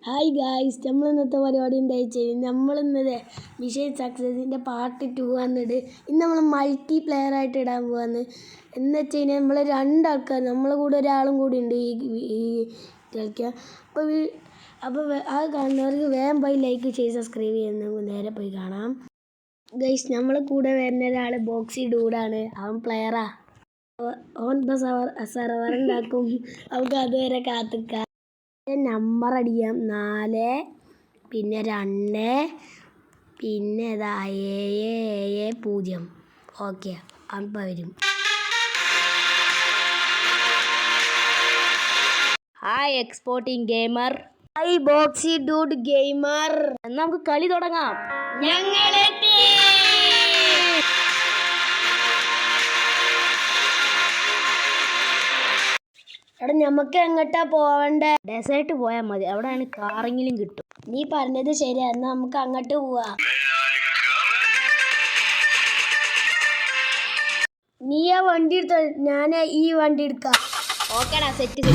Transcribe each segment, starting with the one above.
Hi guys, നമ്മൾ ഇന്നത്തെ പരിപാടി എന്താ വെച്ചാൽ നമ്മളിന്നത് മിഷൻ സക്സസിൻ്റെ പാർട്ട് 2 വന്നിട്ട് ഇന്ന് നമ്മൾ മൾട്ടി പ്ലെയർ ആയിട്ട് ഇടാൻ പോവാന്ന്. എന്ന് വെച്ച് കഴിഞ്ഞാൽ നമ്മൾ രണ്ടാൾക്കാർ, നമ്മളെ കൂടെ ഒരാളും കൂടി ഉണ്ട് ഈ കളിക്കാൻ. അപ്പോൾ അത് കാണുന്നവർക്ക് വേഗം പോയി ലൈക്ക് ചെയ്ത് സബ്സ്ക്രൈബ് ചെയ്യുന്ന നേരെ പോയി കാണാം. ഗൈസ്, നമ്മളെ കൂടെ വരുന്ന ഒരാൾ ബോക്സി ഡൂഡാണ്. അവൻ പ്ലെയറാ. ഓൻ സർവർ ഉണ്ടാക്കും. നമുക്ക് അതുവരെ കാത്തിക്കാം. നമ്പർ അടിക്കാം 4, പിന്നെ 2, പിന്നെ 770. ഓക്കെ, അപ്പം വരും. Hi exporting gamer. Hi boxy dude gamer. നമുക്ക് കളി തുടങ്ങാം. ഞങ്ങളെത്തി. എടാ, നമുക്ക് എങ്ങോട്ടാ പോവണ്ടേ? ഡെസേർട്ട് പോയാൽ മതി, അവിടെയാണ് കാറെങ്കിലും കിട്ടും. നീ പറഞ്ഞത് ശരിയാ, എന്നാ നമുക്ക് അങ്ങോട്ട് പോവാ. നീ ആ വണ്ടി എടുത്ത, ഞാൻ ഈ വണ്ടി എടുക്കാം. ഓക്കേടാ, സെറ്റ്.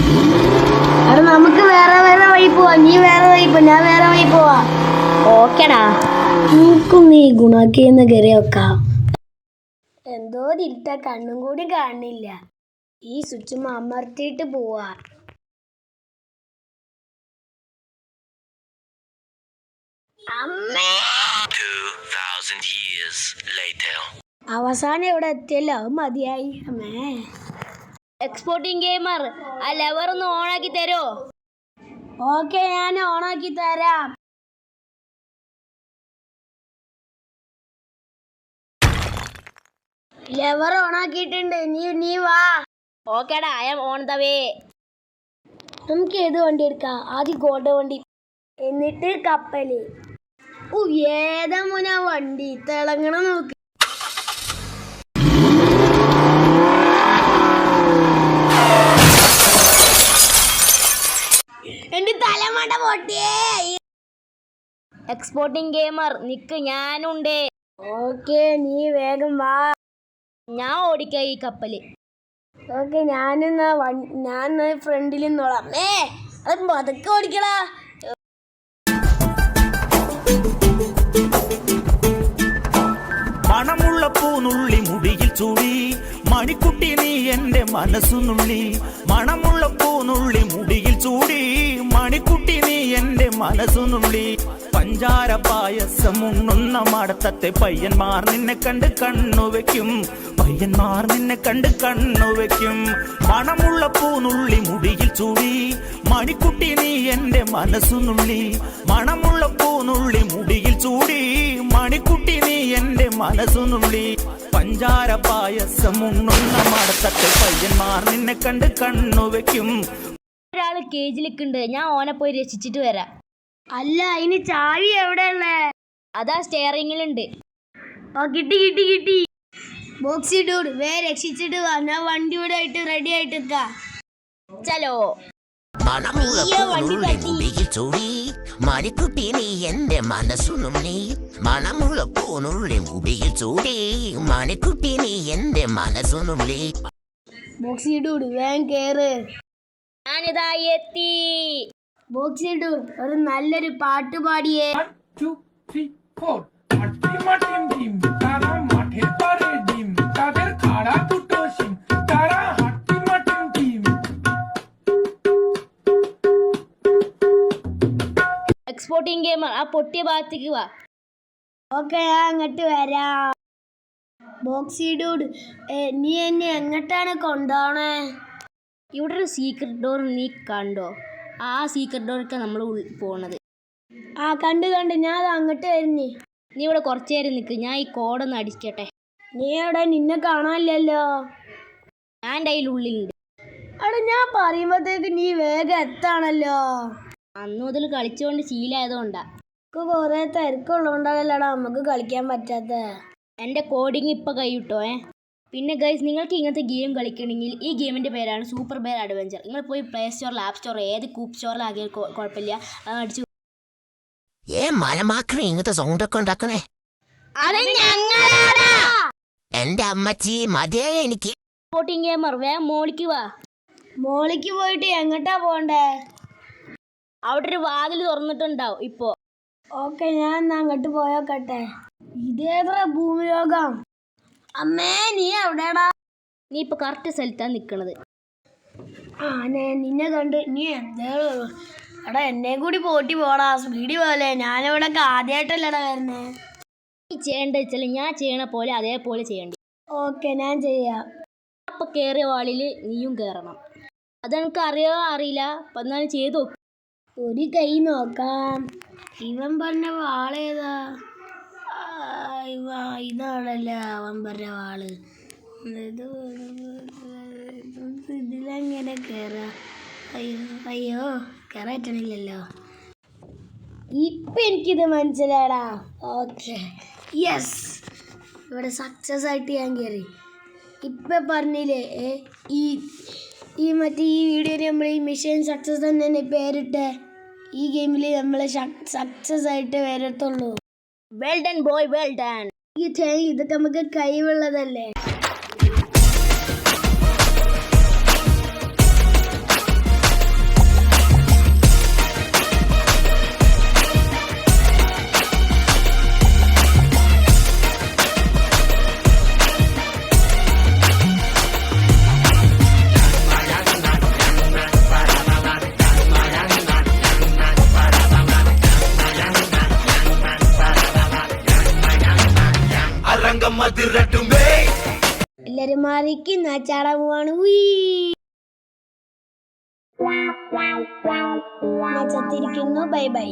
എടാ, നമുക്ക് വേറെ വഴി പോവാ. നീ വേറെ വഴി പോ, ഞാൻ വേറെ വഴി പോവാ. ഓക്കേടാ. നമുക്കും നീ ഗുണാക്കിന്ന് കയറി വെക്കാം. എന്തോ ഇരുട്ട, കണ്ണും കൂടി കാണില്ല. ഈ സ്വിച്ച് അമർത്തിയിട്ട് പോവാ. അവസാനം ഇവിടെ എത്തിയല്ലോ, മതിയായി. അമ്മേ, എക്സ്പോർട്ടിംഗ് ഗെയിമർ, ആ ലെവർ ഒന്ന് ഓണാക്കി തരോ? ഓക്കെ, ഞാൻ ഓണാക്കി തരാം. ലെവർ ഓണാക്കിയിട്ടുണ്ട്. നീ വാ. ഓക്കേടാ, I am on the way. നമുക്ക് ഏത് വണ്ടി എടുക്കാം? ആദ്യം ഗോൾഡ് വണ്ടി, എന്നിട്ട് കപ്പല്. ഏതാ മോനാ വണ്ടി? തിളങ്ങണം നോക്ക്. എന്റെ തലമട പൊട്ടിയേ. എക്സ്പോർട്ടിംഗ് ഗെയിമർ, നിക്ക്, ഞാനുണ്ട്. ഓക്കെ, നീ വേഗം വാ. ഞാൻ ഓടിക്കാം ഈ കപ്പല്. ഓക്കെ, ഞാൻ ഫ്രണ്ടിൽ നിന്നോളാം. അത് പതുക്കെ ഓടിക്കടാ. മണമുള്ള പൂനുള്ളി മുടിയിൽ ചൂടി മണിക്കുട്ടി നീ എന്റെ മനസ്സുനുള്ളി. മണമുള്ള പൂനുള്ളി മുടിയിൽ ചൂടി മണിക്കുട്ടി നീ എന്റെ മനസ്സുനുള്ളി. പഞ്ചാര പായസം ഉണ്ണുന്ന മടത്തത്തെ പയ്യന്മാർ നിന്നെ കണ്ട് കണ്ണുവെക്കും. പയ്യന്മാർ നിന്നെ കണ്ട് കണ്ണുവെക്കും. മണമുള്ള പൂനുള്ളി മുടിയിൽ ചൂടി മണിക്കുട്ടി നീ എന്റെ മനസ്സുനുള്ളി. മണമുള്ള പൂനുള്ളി മുടിയിൽ ചൂടി മണിക്കുട്ടി നീ എന്റെ മനസ്സുനുള്ളി. പഞ്ചാര പായസം ഉണ്ണുന്ന മടത്തത്തെ പയ്യന്മാർ നിന്നെ കണ്ട് കണ്ണുവെക്കും. ഒരാള് കേജിലേക്കുണ്ട്, ഞാൻ ഓനെ പോയി രക്ഷിച്ചിട്ട് വരാം. അല്ല, അതിന് ചാവി എവിടെയുള്ളേ? അതാ സ്റ്റെയറിങ്ങിലുണ്ട്. കിട്ടി. ബോക്സി ഡൂഡ്, രക്ഷിച്ചിട്ട് വാ. ഞാൻ വണ്ടി ഇവിടെ ആയിട്ട് റെഡി ആയിട്ട് നിൽക്കാം. ചലോ. മണിക്കുട്ടി നീ എന്റെ മനസ്സുനുള്ളി. മണമുള്ള പൂനുള്ളി മുടിയിൽ ചൂടി മണിക്കുട്ടി നീ എന്റെ മനസ്സുനുള്ളി. ബോക്സി ഡൂഡ്, വേഗം കേറ്. ഞാനിതാ എത്തി. ബോക്സി ഡൂഡ്, ഒരു നല്ലൊരു പാട്ട് പാടിയേ. 1 2 3 4 মাটিম ডিম তারা মাঠের পারে ডিম তাদের খাড়া দুটো শিম তারা হাঁটি মাটিম ডিম. എക്സ്പോർട്ടിംഗ് ഗെയിമർ, ആ പൊട്ടിയ ഭാഗത്തേക്ക് വാ. ഓക്കെ, ഞാൻ അങ്ങോട്ട് വരാം. ബോക്സി ഡൂഡ്, നീ എന്നെ എങ്ങോട്ടാണ് കൊണ്ടുപോണേ? ഇവിടെ ഒരു സീക്രട്ട് ഡോർ നീ കണ്ടോ? ആ സീക്രട്ട് ഡോറൊക്കെ നമ്മൾ പോണത്. കണ്ട് ഞാൻ അങ്ങോട്ട് വരുന്നേ. നീ ഇവിടെ കുറച്ചു നേരം നിൽക്ക്, ഞാൻ ഈ കോഡൊന്ന് അടിക്കട്ടെ. നീ എവിടെ? നിന്നെ കാണാനില്ലല്ലോ. ഞാൻ എൻ്റെ ഉള്ളിലുണ്ട്. അവിടെ ഞാൻ പറയുമ്പോഴത്തേക്ക് നീ വേഗം എത്താണല്ലോ. അന്ന് മുതൽ കളിച്ചുകൊണ്ട് ശീലമായതുകൊണ്ടാ. കുറെ തിരക്കുള്ളതുകൊണ്ടാണല്ലോടാ നമുക്ക് കളിക്കാൻ പറ്റാത്ത. എൻ്റെ കോഡിങ് ഇപ്പം കൈവിട്ടോ. പിന്നെ ഗൈസ്, നിങ്ങൾക്ക് ഇങ്ങനത്തെ ഗെയിം കളിക്കണമെങ്കിൽ ഈ ഗെയിമിൻ്റെ പേരാണ് സൂപ്പർ ബെയർ അഡ്വഞ്ചർ. നിങ്ങൾ പോയി പ്ലേ സ്റ്റോറിൽ, ആപ്പ് സ്റ്റോർ, ഏത് കൂപ്പ് സ്റ്റോറിലാക്കിയാൽ കുഴപ്പമില്ല, അടിച്ചു. മലമാക്കണേ ഇങ്ങനത്തെ സൗണ്ടൊക്കെ ഉണ്ടാക്കണേ. എന്റെ അമ്മച്ചി മതിയേ എനിക്ക്. എക്സ്പോർട്ടിംഗ് ഗെയിമർ, വേഗം മോളിക്ക് വാ. മോളിക്ക് പോയിട്ട് എങ്ങോട്ടാ പോണ്ടേ? അവിടെ ഒരു വാതിൽ തുറന്നിട്ടുണ്ടാവും ഇപ്പോൾ. ഓക്കെ, ഞാൻ എന്നാ അങ്ങോട്ട് പോയോക്കട്ടെ. ഇതേത്ര ഭൂമിലോകം? അമ്മേ, നീ എവിടെടാ? നീ ഇപ്പോൾ കറക്റ്റ് സ്ഥലത്താണ് നിൽക്കുന്നത്. ആ, നിന്നെ കണ്ട്. നീ എന്തേ എടാ, എന്നെ കൂടി പോട്ടി പോടാ, സ്പീഡി പോലെ. ഞാനിവിടെ ആദ്യമായിട്ടല്ലടാ വരുന്നേ. നീ ചെയ്യേണ്ടത് വെച്ചാൽ ഞാൻ ചെയ്യണ പോലെ അതേപോലെ ചെയ്യണ്ടി. ഓക്കെ, ഞാൻ ചെയ്യാം. അപ്പോൾ കയറിയ വാളിൽ നീയും കയറണം. അതെനിക്ക് അറിയില്ല. അപ്പം എന്നാലും ചെയ്ത് നോക്കും. ഒരു കൈ നോക്കാം. ഇവൻ പറഞ്ഞ വാളേതാ? ഇതാണല്ലേ അവൻ പറഞ്ഞ വാള്. ഇതിലെങ്ങനെ കയറാ? അയ്യോ കയറാറ്റണില്ലല്ലോ. ഇപ്പം എനിക്കിത് മനസ്സിലായടാ. ഓക്കെ, യെസ്, ഇവിടെ സക്സസ് ആയിട്ട് ഞാൻ കയറി. ഇപ്പം പറഞ്ഞില്ലേ ഈ വീഡിയോയിൽ നമ്മൾ ഈ മിഷൻ സക്സസ് തന്നെ പേരിട്ടെ. ഈ ഗെയിമിൽ നമ്മൾ സക്സസ് ആയിട്ട് വരത്തുള്ളൂ. Well done boy, well done. ഇതൊക്കെ നമുക്ക് കഴിവുള്ളതല്ലേ. എല്ലാരും മാറിക്കുന്ന ചാടാൻ പോവാണ്. ചത്തിരിക്കുന്നു. Bye by.